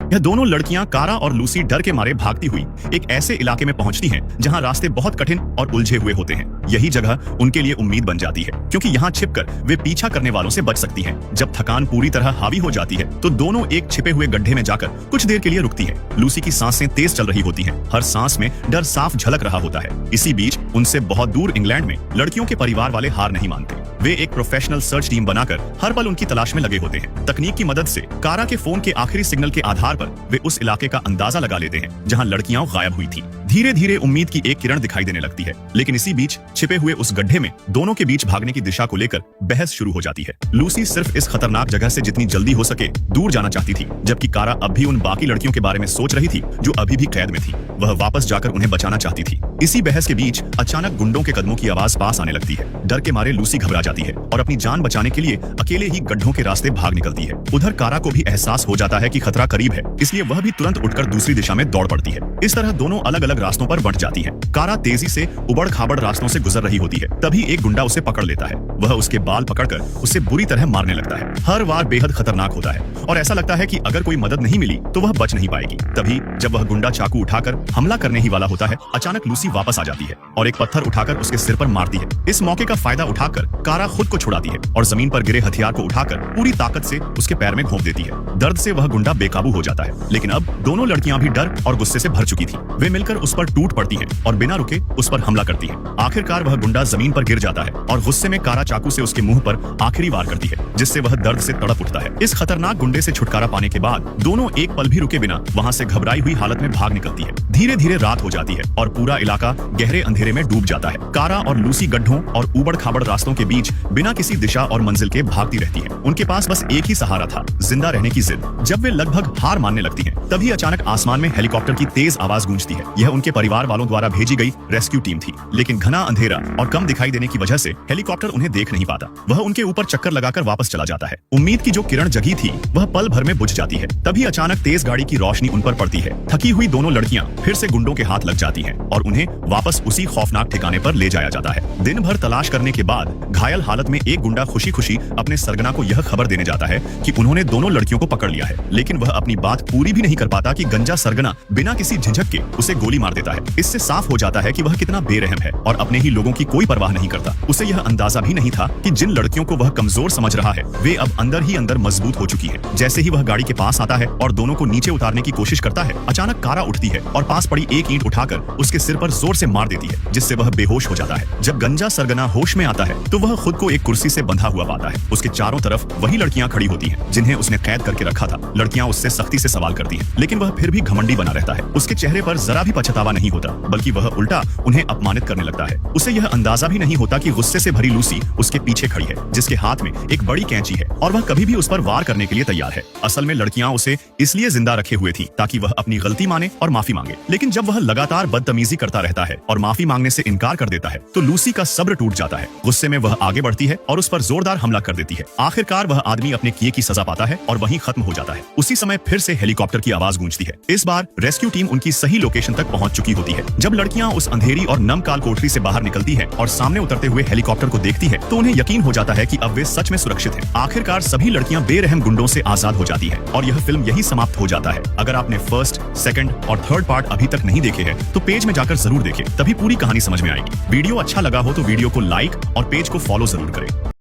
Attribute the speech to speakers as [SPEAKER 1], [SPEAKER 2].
[SPEAKER 1] यह दोनों लड़कियां कारा और लूसी डर के मारे भागती हुई एक ऐसे इलाके में पहुंचती हैं जहां रास्ते बहुत कठिन और उलझे हुए होते हैं। यही जगह उनके लिए उम्मीद बन जाती है, क्योंकि यहाँ छिपकर वे पीछा करने वालों से बच सकती हैं। जब थकान पूरी तरह हावी हो जाती है तो दोनों एक छिपे हुए गड्ढे में जाकर कुछ देर के लिए रुकती है। लूसी की सांसें तेज चल रही होती हैं, हर सांस में डर साफ झलक रहा होता है। इसी बीच उनसे बहुत दूर इंग्लैंड में लड़कियों के परिवार वाले हार नहीं मानते। वे एक प्रोफेशनल सर्च टीम बनाकर हर पल उनकी तलाश में लगे होते हैं। तकनीक की मदद से कारा के फोन के आखिरी सिग्नल के आधार पर वे उस इलाके का अंदाजा लगा लेते हैं जहां लड़कियां गायब हुई थी। धीरे धीरे उम्मीद की एक किरण दिखाई देने लगती है, लेकिन इसी बीच छिपे हुए उस गड्ढे में दोनों के बीच भागने की दिशा को लेकर बहस शुरू हो जाती है। लूसी सिर्फ इस खतरनाक जगह से जितनी जल्दी हो सके दूर जाना चाहती थी, जबकि कारा अब भी उन बाकी लड़कियों के बारे में सोच रही थी जो अभी भी कैद में थी। वह वापस जाकर उन्हें बचाना चाहती थी। इसी बहस के बीच अचानक गुंडों के कदमों की आवाज पास आने लगती है। डर के मारे लूसी घबरा जाती है और अपनी जान बचाने के लिए अकेले ही गड्ढों के रास्ते भाग निकलती है। उधर कारा को भी एहसास हो जाता है कि खतरा करीब है, इसलिए वह भी तुरंत उठकर दूसरी दिशा में दौड़ पड़ती है। इस तरह दोनों अलग अलग रास्तों पर बंट जाती हैं। कारा तेजी से उबड़ खाबड़ रास्तों से गुजर रही होती है, तभी एक गुंडा उसे पकड़ लेता है। वह उसके बाल पकड़कर उसे बुरी तरह मारने लगता है। हर वार बेहद खतरनाक होता है और ऐसा लगता है कि अगर कोई मदद नहीं मिली तो वह बच नहीं पाएगी। तभी जब वह गुंडा चाकू उठाकर हमला करने ही वाला होता है, अचानक लूसी वापस आ जाती है और एक पत्थर उठाकर उसके सिर पर मारती है। इस मौके का फायदा उठाकर कारा खुद को छुड़ाती है और जमीन पर गिरे हथियार को उठाकर पूरी ताकत से उसके पैर में घोंप देती है। दर्द से वह गुंडा बेकाबू हो जाता है, लेकिन अब दोनों लड़कियां भी डर और गुस्से से भर चुकी थी। वे मिलकर उस पर टूट पड़ती हैं और बिना रुके उस पर हमला करती हैं। आखिरकार वह गुंडा जमीन पर गिर जाता है और गुस्से में कारा चाकू से उसके मुंह पर आखिरी वार करती है, जिससे वह दर्द से तड़प उठता है। इस खतरनाक गुंडे से छुटकारा पाने के बाद दोनों एक पल भी रुके बिना वहां से घबराई हुई हालत में भाग निकलती है। धीरे धीरे रात हो जाती है और पूरा इलाका गहरे अंधेरे में डूब जाता है। कारा और लूसी गड्ढों और ऊबड़ खाबड़ रास्तों के बीच बिना किसी दिशा और मंजिल के भागती रहती है। उनके पास बस एक ही सहारा था, जिंदा रहने की जिद। जब वे लगभग हार मानने लगती हैं, तभी अचानक आसमान में हेलीकॉप्टर की तेज आवाज गूंजती है। यह उनके परिवार वालों द्वारा भेजी गई रेस्क्यू टीम थी, लेकिन घना अंधेरा और कम दिखाई देने की वजह से हेलीकॉप्टर उन्हें देख नहीं पाता। वह उनके ऊपर चक्कर लगाकर वापस चला जाता है। उम्मीद की जो किरण जगी थी वह पल भर में बुझ जाती है। तभी अचानक तेज गाड़ी की रोशनी उन पर पड़ती है। थकी हुई दोनों लड़कियां फिर से गुंडों के हाथ लग जाती हैं और उन्हें वापस उसी खौफनाक ठिकाने पर ले जाया जाता है। दिन भर तलाश करने के बाद घायल हालत में एक गुंडा खुशी खुशी अपने सरगना को यह खबर देने जाता है कि उन्होंने दोनों लड़कियों को पकड़ लिया है, लेकिन वह अपनी बात पूरी भी नहीं कर पाता कि गंजा सरगना बिना किसी झिझक के उसे गोली मार देता है। इससे साफ हो जाता है कि वह कितना बेरहम है और अपने ही लोगों की कोई परवाह नहीं करता। उसे यह अंदाजा भी नहीं था कि जिन लड़कियों को वह कमजोर समझ रहा है वे अब अंदर ही अंदर मजबूत हो चुकी है। जैसे ही वह गाड़ी के पास आता है और दोनों को नीचे उतारने की कोशिश करता है, अचानक कारा उठती है और पास पड़ी एक ईंट उठाकर उसके सिर पर जोर से मार देती है, जिससे वह बेहोश हो जाता है। जब गंजा सरगना होश में आता है तो वह खुद को एक कुर्सी से बंधा हुआ पाता है। उसके चारों तरफ वही लड़कियां खड़ी होती हैं जिन्हें उसने कैद करके रखा था। लड़कियां उससे सख्ती से सवाल करती हैं, लेकिन वह फिर भी घमंडी बना रहता है। उसके चेहरे पर जरा भी पछतावा नहीं होता, बल्कि वह उल्टा उन्हें अपमानित करने लगता है। उसे यह अंदाजा भी नहीं होता कि गुस्से से भरी लूसी उसके पीछे खड़ी है, जिसके हाथ में एक बड़ी कैंची है और वह कभी भी उस पर वार करने के लिए तैयार है। असल में लड़कियां उसे इसलिए जिंदा रखे हुए थी ताकि वह अपनी गलती माने और माफी मांगे, लेकिन जब वह लगातार बदतमीजी करता रहता है और माफी मांगने से इनकार कर देता है तो लूसी का सब्र टूट जाता है। गुस्से में वह आगे बढ़ती है और उस पर जोरदार हमला कर देती है। आखिरकार वह आदमी अपने किए की सजा पाता है और वहीं खत्म हो जाता है। उसी समय फिर से हेलीकॉप्टर की आवाज गूंजती है। इस बार रेस्क्यू टीम उनकी सही लोकेशन तक पहुंच चुकी होती है। जब लड़कियां उस अंधेरी और नम काल कोठरी से बाहर निकलती है और सामने उतरते हुए हेलीकॉप्टर को देखती है तो उन्हें यकीन हो जाता है कि अब वे सच में सुरक्षित हैं। आखिरकार सभी लड़कियां बेरहम गुंडों से आजाद हो जाती हैं और यह फिल्म यही समाप्त हो जाता है। अगर आपने फर्स्ट, सेकंड और थर्ड पार्ट अभी तक नहीं देखे हैं तो पेज में जाकर जरूर देखें, तभी पूरी कहानी समझ में आएगी। वीडियो अच्छा लगा हो तो वीडियो को लाइक और पेज को फॉलो जरूर करें।